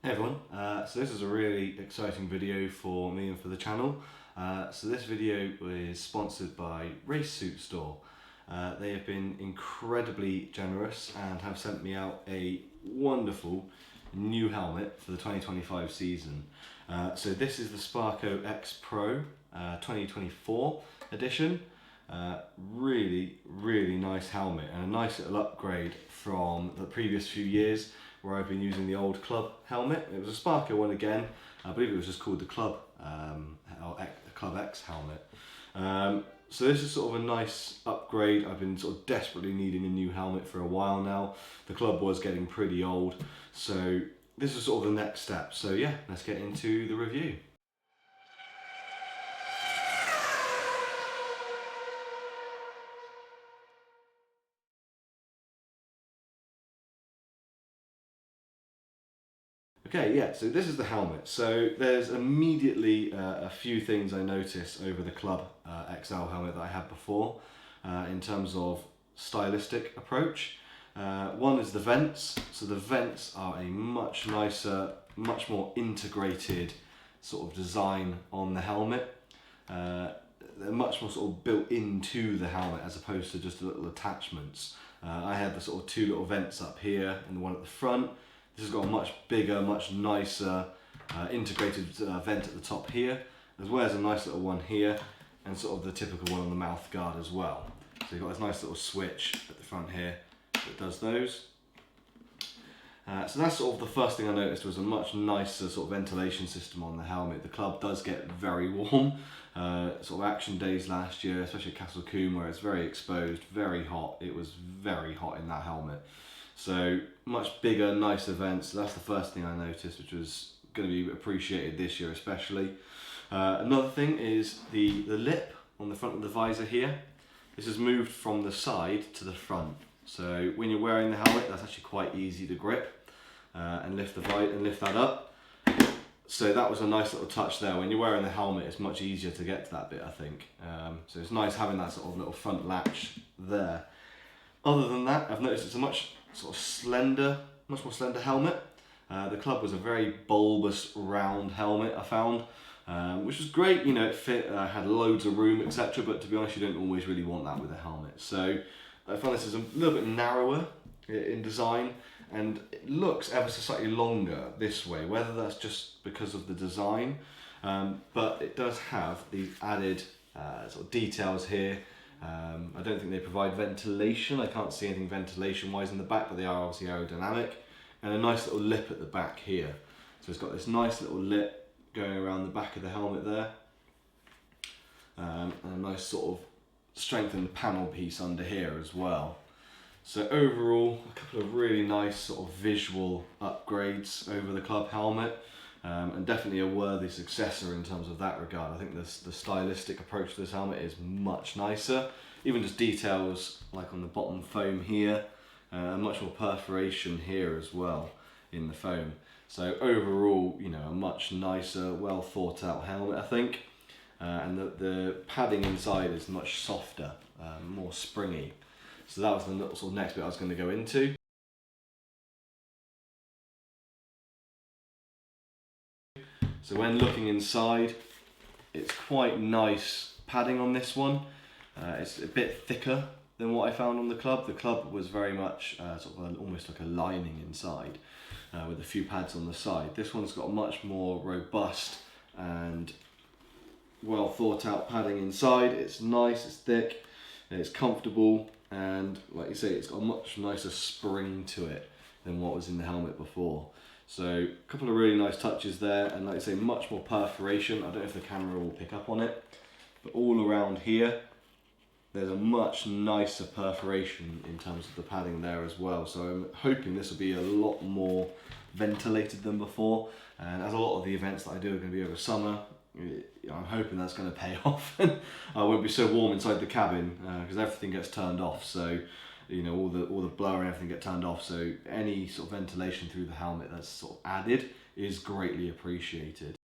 Hey everyone, so this is a really exciting video for me and for the channel. So this video is sponsored by RaceSuit.Store. They have been incredibly generous and have sent me out a wonderful new helmet for the 2025 season. So this is the Sparco X-Pro 2024 edition. Really nice helmet and a nice little upgrade from the previous few years where I've been using the old club helmet. It was a Sparco one again. I believe it was just called the Club X helmet. So this is sort of a nice upgrade. I've been sort of desperately needing a new helmet for a while now. The Club was getting pretty old, so this is sort of the next step. So yeah, let's get into the review. Okay, yeah, so this is the helmet. So there's immediately a few things I notice over the Club XL helmet that I had before in terms of stylistic approach. One is the vents. So the vents are a much nicer, much more integrated sort of design on the helmet. They're much more sort of built into the helmet as opposed to just little attachments. I had the sort of two little vents up here and the one at the front. This has got a much bigger, much nicer integrated vent at the top here, as well as a nice little one here, and sort of the typical one on the mouth guard as well. So you've got this nice little switch at the front here that does those. So that's sort of the first thing I noticed, was a much nicer sort of ventilation system on the helmet. The Club does get very warm. Sort of action days last year, especially at Castle Combe, where it's very exposed, very hot. It was very hot in that helmet. So much bigger, nicer vents. So that's the first thing I noticed, which was going to be appreciated this year especially. Another thing is the lip on the front of the visor here. This has moved from the side to the front. So when you're wearing the helmet, that's actually quite easy to grip and lift that up. So that was a nice little touch there. When you're wearing the helmet, it's much easier to get to that bit, I think. So it's nice having that sort of little front latch there. Other than that, I've noticed it's a much more slender helmet. The Club was a very bulbous, round helmet, I found, which was great. You know, it fit, had loads of room, etc. But to be honest, you don't always really want that with a helmet. So I found this is a little bit narrower in design, and it looks ever so slightly longer this way. Whether that's just because of the design, but it does have these added sort of details here. I don't think they provide ventilation. I can't see anything ventilation wise in the back, but they are obviously aerodynamic. And a nice little lip at the back here. So it's got this nice little lip going around the back of the helmet there. And a nice sort of strengthened panel piece under here as well. So overall, a couple of really nice sort of visual upgrades over the Club helmet. And definitely a worthy successor in terms of that regard. I think the stylistic approach to this helmet is much nicer. Even just details like on the bottom foam here, much more perforation here as well in the foam. So overall, you know, a much nicer, well thought out helmet, I think. And the padding inside is much softer, more springy. So that was the sort of next bit I was going to go into. So when looking inside, it's quite nice padding on this one. It's a bit thicker than what I found on the Club. The Club was very much sort of almost like a lining inside with a few pads on the side. This one's got a much more robust and well thought out padding inside. It's nice, it's thick, it's comfortable, and like you say, it's got a much nicer spring to it than what was in the helmet before. So a couple of really nice touches there, and like I say, much more perforation. I don't know if the camera will pick up on it, but all around here, there's a much nicer perforation in terms of the padding there as well. So I'm hoping this will be a lot more ventilated than before. And as a lot of the events that I do are going to be over summer, I'm hoping that's going to pay off. I won't be so warm inside the cabin because everything gets turned off. So you know, all the blower and everything get turned off, so any sort of ventilation through the helmet that's sort of added is greatly appreciated.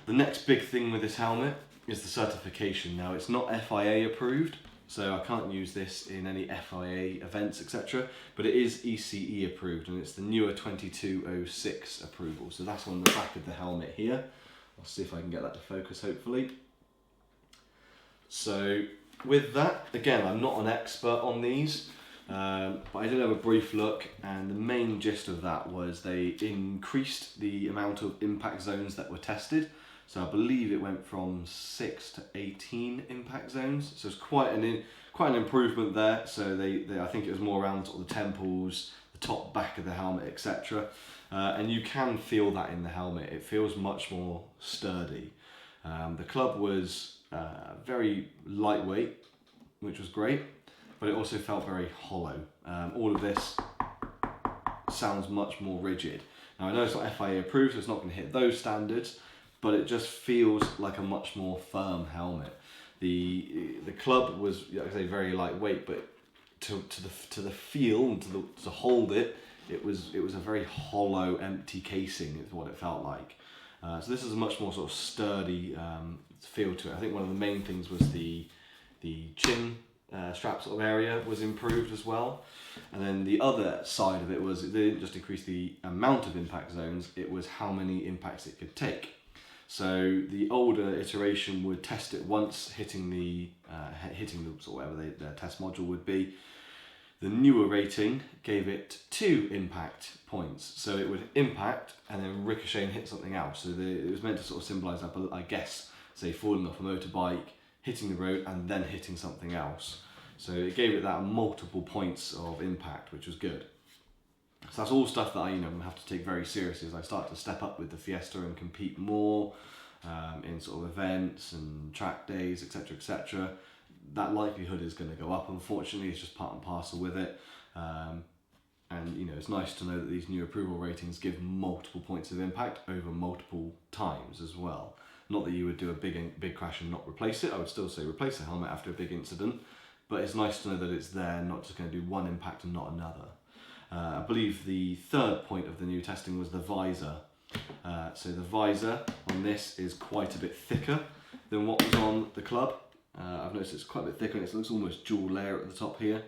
The next big thing with this helmet is the certification. Now, it's not FIA approved, so I can't use this in any FIA events, etc. But it is ECE approved, and it's the newer 2206 approval. So that's on the back of the helmet here. I'll see if I can get that to focus, hopefully. So with that, again, I'm not an expert on these, but I did have a brief look, and the main gist of that was they increased the amount of impact zones that were tested. So I believe it went from 6 to 18 impact zones. So it's quite an improvement there. So I think it was more around sort of the temples, the top, back of the helmet, etc. And you can feel that in the helmet. It feels much more sturdy. The club was very lightweight, which was great, but it also felt very hollow. All of this sounds much more rigid. Now I know it's not FIA approved, so it's not going to hit those standards, but it just feels like a much more firm helmet. The club was, like I say, very lightweight, but to the feel and to hold it, it was a very hollow, empty casing is what it felt like. So this is a much more sort of sturdy feel to it. I think one of the main things was the chin strap sort of area was improved as well. And then the other side of it was they didn't just increase the amount of impact zones, it was how many impacts it could take. So the older iteration would test it once, hitting the sort of whatever their test module would be. The newer rating gave it 2 impact points, so it would impact and then ricochet and hit something else. So it was meant to sort of symbolise, I guess, say falling off a motorbike, hitting the road and then hitting something else. So it gave it that multiple points of impact, which was good. So that's all stuff that I'm gonna have to take very seriously as I start to step up with the Fiesta and compete more in sort of events and track days, etc., etc. That likelihood is going to go up. Unfortunately, it's just part and parcel with it. And it's nice to know that these new approval ratings give multiple points of impact over multiple times as well. Not that you would do a big crash and not replace it. I would still say replace the helmet after a big incident, but it's nice to know that it's there, not just going to do one impact and not another. I believe the third point of the new testing was the visor. So the visor on this is quite a bit thicker than what was on the club. I've noticed it's quite a bit thicker and it looks almost dual layer at the top here.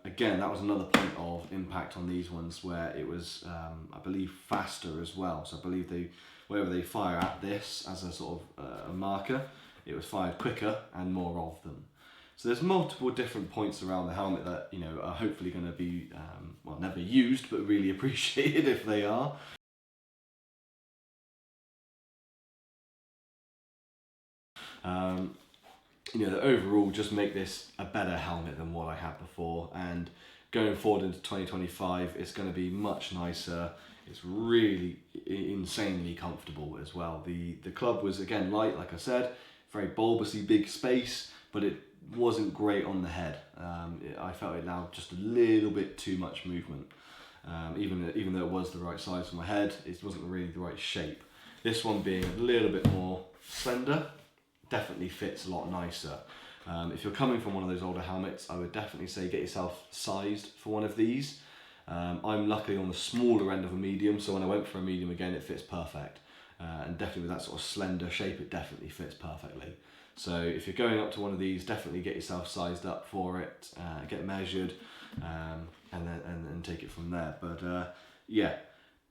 Again, that was another point of impact on these ones where it was, I believe, faster as well. So I believe wherever they fire at this as a sort of a marker, it was fired quicker and more of them. So there's multiple different points around the helmet that are hopefully going to be, well, never used, but really appreciated if they are. That overall just make this a better helmet than what I had before, and going forward into 2025 it's going to be much nicer. It's really insanely comfortable as well. The club was again light, like I said, very bulbousy, big space, but it wasn't great on the head. I felt it allowed just a little bit too much movement. Even though it was the right size for my head, it wasn't really the right shape. This one being a little bit more slender definitely fits a lot nicer. If you're coming from one of those older helmets, I would definitely say get yourself sized for one of these. I'm luckily on the smaller end of a medium, so when I went for a medium again, it fits perfect. And definitely with that sort of slender shape, it definitely fits perfectly. So if you're going up to one of these, definitely get yourself sized up for it, get measured, and then take it from there. But yeah,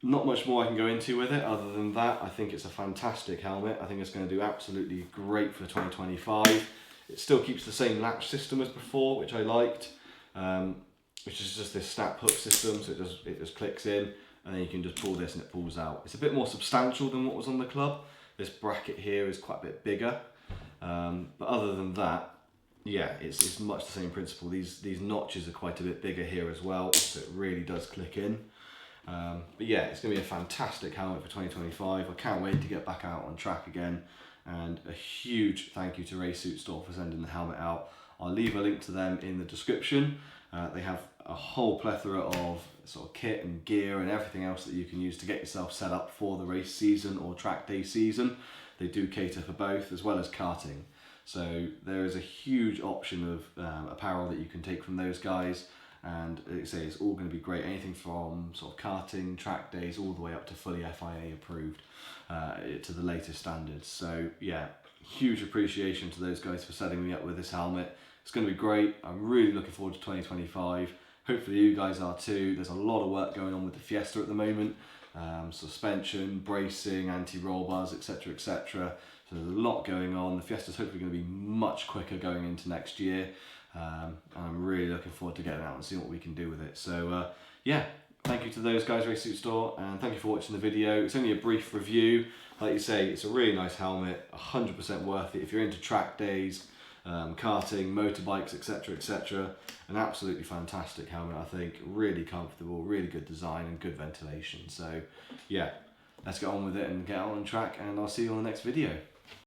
not much more I can go into with it other than that. I think it's a fantastic helmet. I think it's going to do absolutely great for 2025. It still keeps the same latch system as before, which I liked, which is just this snap hook system, so it just clicks in and then you can just pull this and it pulls out. It's a bit more substantial than what was on the club. This bracket here is quite a bit bigger, but other than that, yeah, it's much the same principle. These notches are quite a bit bigger here as well, so it really does click in. But yeah, it's going to be a fantastic helmet for 2025. I can't wait to get back out on track again, and a huge thank you to RaceSuit.Store for sending the helmet out. I'll leave a link to them in the description. They have a whole plethora of sort of kit and gear and everything else that you can use to get yourself set up for the race season or track day season. They do cater for both, as well as karting. So there is a huge option of apparel that you can take from those guys. And like I say, it's all going to be great. Anything from sort of karting, track days, all the way up to fully FIA approved to the latest standards. So yeah, huge appreciation to those guys for setting me up with this helmet. It's going to be great. I'm really looking forward to 2025. Hopefully you guys are too. There's a lot of work going on with the Fiesta at the moment. Suspension, bracing, anti-roll bars, etc, etc. So there's a lot going on. The Fiesta's hopefully going to be much quicker going into next year. I'm really looking forward to getting out and seeing what we can do with it. So yeah, thank you to those guys, RaceSuit.Store, and thank you for watching the video. It's only a brief review. Like you say, it's a really nice helmet, 100% worth it. If you're into track days, karting, motorbikes, etc, etc. An absolutely fantastic helmet, I think. Really comfortable, really good design and good ventilation. So yeah, let's get on with it and get on track, and I'll see you on the next video.